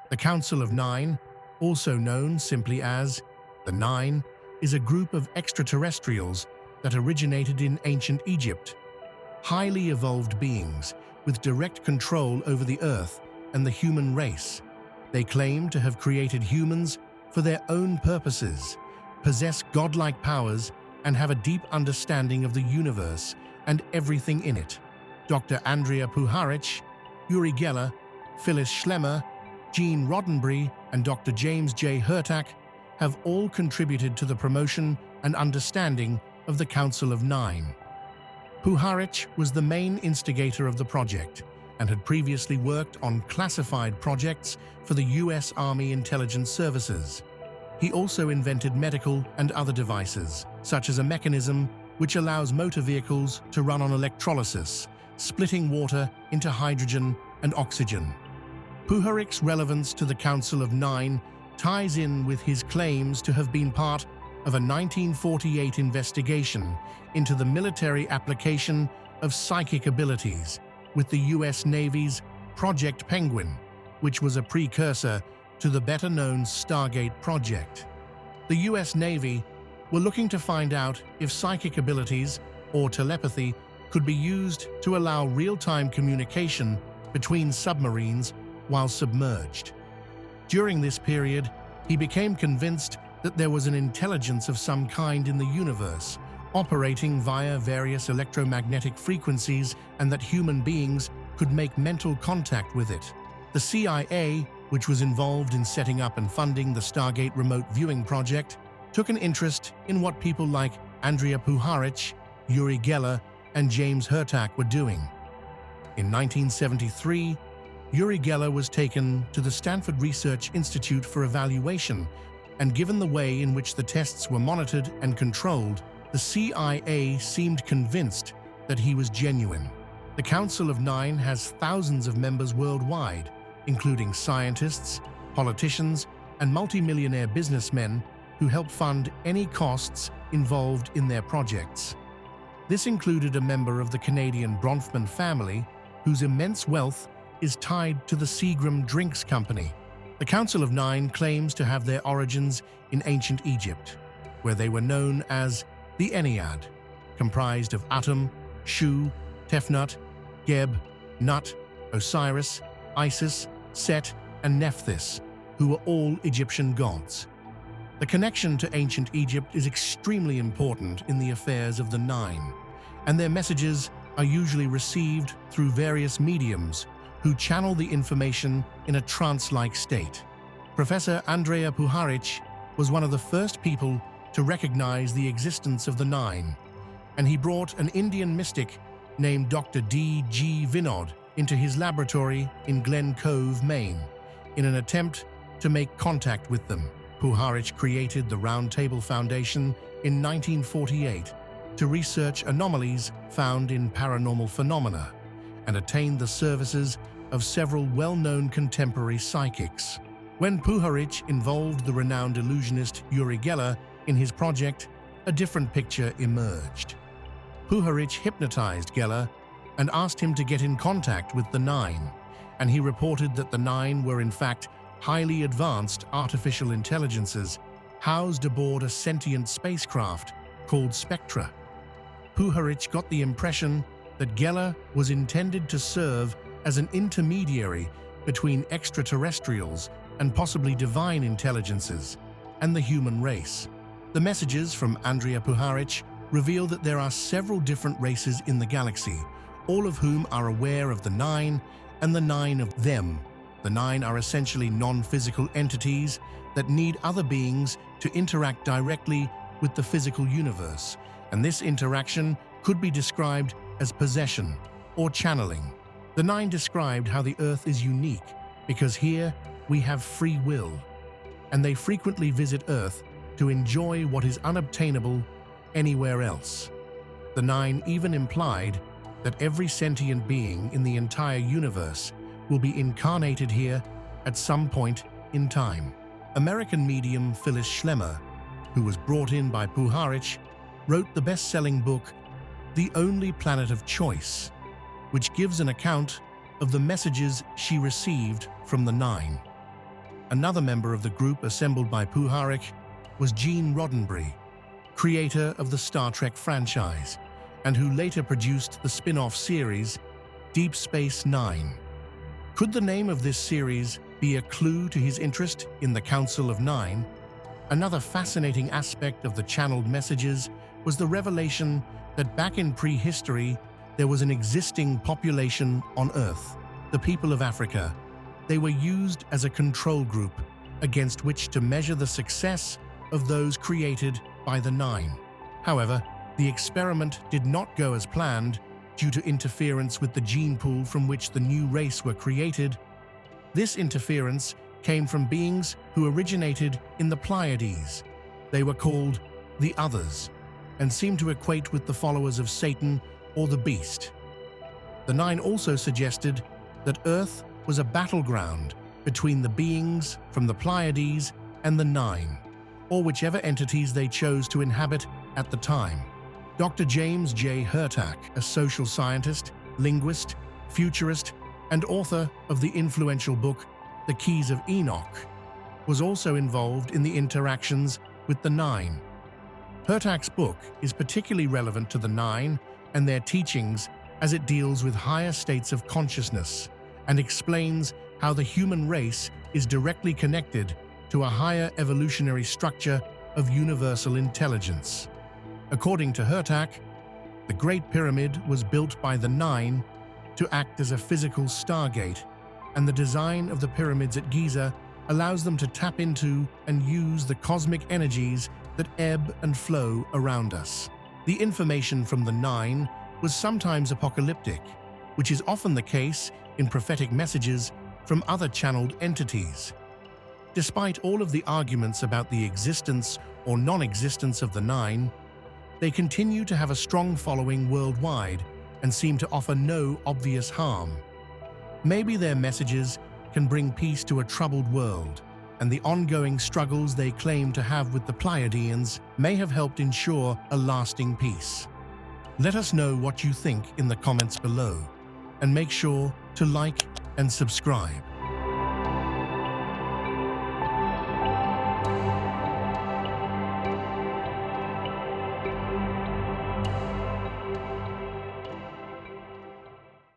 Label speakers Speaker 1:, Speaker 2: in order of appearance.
Speaker 1: The Council of Nine, also known simply as the Nine, is a group of extraterrestrials that originated in ancient Egypt. Highly evolved beings with direct control over the Earth and the human race. They claim to have created humans for their own purposes, possess godlike powers, and have a deep understanding of the universe and everything in it. Dr. Andrea Puharich, Uri Geller, Phyllis Schlemmer, Gene Roddenberry, and Dr. James J. Hurtak have all contributed to the promotion and understanding of the Council of Nine. Puharich was the main instigator of the project and had previously worked on classified projects for the U.S. Army Intelligence Services. He also invented medical and other devices, such as a mechanism which allows motor vehicles to run on electrolysis, splitting water into hydrogen and oxygen. Puharich's relevance to the Council of Nine ties in with his claims to have been part of a 1948 investigation into the military application of psychic abilities with the U.S. Navy's Project Penguin, which was a precursor to the better-known Stargate project. The U.S. Navy were looking to find out if psychic abilities or telepathy could be used to allow real-time communication between submarines while submerged. During this period, he became convinced that there was an intelligence of some kind in the universe, operating via various electromagnetic frequencies, and that human beings could make mental contact with it. The CIA, which was involved in setting up and funding the Stargate remote viewing project, took an interest in what people like Andrea Puharich, Uri Geller, and James Hurtak were doing. In 1973, Uri Geller was taken to the Stanford Research Institute for evaluation, and given the way in which the tests were monitored and controlled, the CIA seemed convinced that he was genuine. The Council of Nine has thousands of members worldwide, including scientists, politicians, and multimillionaire businessmen who help fund any costs involved in their projects. This included a member of the Canadian Bronfman family, whose immense wealth is tied to the Seagram Drinks Company. The Council of Nine claims to have their origins in ancient Egypt, where they were known as the Ennead, comprised of Atum, Shu, Tefnut, Geb, Nut, Osiris, Isis, Set, and Nephthys, who were all Egyptian gods. The connection to ancient Egypt is extremely important in the affairs of the Nine, and their messages are usually received through various mediums who channel the information in a trance-like state. Professor Andrea Puharich was one of the first people to recognize the existence of the Nine, and he brought an Indian mystic named Dr. D.G. Vinod into his laboratory in Glen Cove, Maine, in an attempt to make contact with them. Puharich created the Round Table Foundation in 1948 to research anomalies found in paranormal phenomena and attained the services of several well-known contemporary psychics. When Puharich involved the renowned illusionist Uri Geller in his project, a different picture emerged. Puharich hypnotized Geller and asked him to get in contact with the Nine, and he reported that the Nine were in fact highly advanced artificial intelligences housed aboard a sentient spacecraft called Spectra. Puharich got the impression that Geller was intended to serve as an intermediary between extraterrestrials and possibly divine intelligences and the human race. The messages from Andrea Puharich reveal that there are several different races in the galaxy, all of whom are aware of the Nine and the Nine of them. The Nine are essentially non-physical entities that need other beings to interact directly with the physical universe, and this interaction could be described as possession or channeling. The Nine described how the Earth is unique because here we have free will, and they frequently visit Earth to enjoy what is unobtainable anywhere else. The Nine even implied that every sentient being in the entire universe will be incarnated here at some point in time. American medium Phyllis Schlemmer, who was brought in by Puharich, wrote the best-selling book The Only Planet of Choice, which gives an account of the messages she received from the Nine. Another member of the group assembled by Puharich was Gene Roddenberry, creator of the Star Trek franchise, and who later produced the spin-off series Deep Space Nine. Could the name of this series be a clue to his interest in the Council of Nine? Another fascinating aspect of the channeled messages was the revelation that back in prehistory, there was an existing population on Earth, the people of Africa. They were used as a control group against which to measure the success of those created by the Nine. However, the experiment did not go as planned due to interference with the gene pool from which the new race were created. This interference came from beings who originated in the Pleiades. They were called the Others and seemed to equate with the followers of Satan or the Beast. The Nine also suggested that Earth was a battleground between the beings from the Pleiades and the Nine, or whichever entities they chose to inhabit at the time. Dr. James J. Hurtak, a social scientist, linguist, futurist, and author of the influential book The Keys of Enoch, was also involved in the interactions with the Nine. Hurtak's book is particularly relevant to the Nine and their teachings as it deals with higher states of consciousness and explains how the human race is directly connected to a higher evolutionary structure of universal intelligence. According to Hurtak, the Great Pyramid was built by the Nine to act as a physical stargate, and the design of the pyramids at Giza allows them to tap into and use the cosmic energies that ebb and flow around us. The information from the Nine was sometimes apocalyptic, which is often the case in prophetic messages from other channeled entities. Despite all of the arguments about the existence or non-existence of the Nine, they continue to have a strong following worldwide and seem to offer no obvious harm. Maybe their messages can bring peace to a troubled world, and the ongoing struggles they claim to have with the Pleiadians may have helped ensure a lasting peace. Let us know what you think in the comments below, and make sure to like and subscribe.